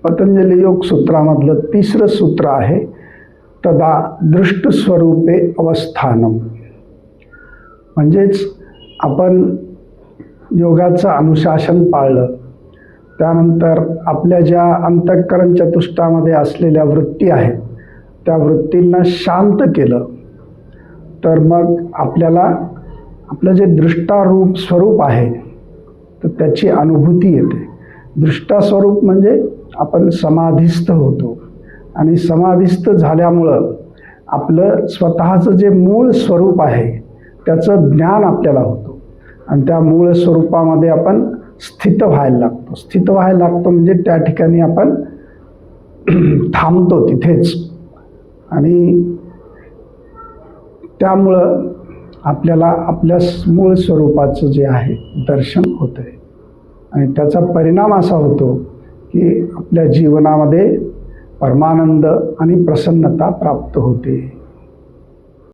पतंजली योग सूत्रामधलं तिसरं सूत्र आहे, तदा दृष्टस्वरूपे अवस्थानम. म्हणजेच आपण योगाचं अनुशासन पाळलं, त्यानंतर आपल्या ज्या अंतःकरण चतुष्टामध्ये असलेल्या वृत्ती आहेत त्या वृत्तींना शांत केलं, तर मग आपल्याला आपलं जे दृष्टारूप स्वरूप आहे तर त्याची अनुभूती येते. दृष्टास्वरूप म्हणजे आपण समाधिस्थ होतो, आणि समाधिस्थ झाल्यामुळं आपलं स्वतःचं जे मूळ स्वरूप आहे त्याचं ज्ञान आपल्याला होतं, आणि त्या मूळ स्वरूपामध्ये आपण स्थित व्हायला लागतो. स्थित व्हायला लागतो म्हणजे त्या ठिकाणी आपण थांबतो तिथेच, आणि त्यामुळं आपल्याला आपल्या मूळ स्वरूपाचं जे आहे दर्शन होतं आहे, आणि त्याचा परिणाम असा होतो की आपल्या जीवनामध्ये परमानंद आणि प्रसन्नता प्राप्त होते.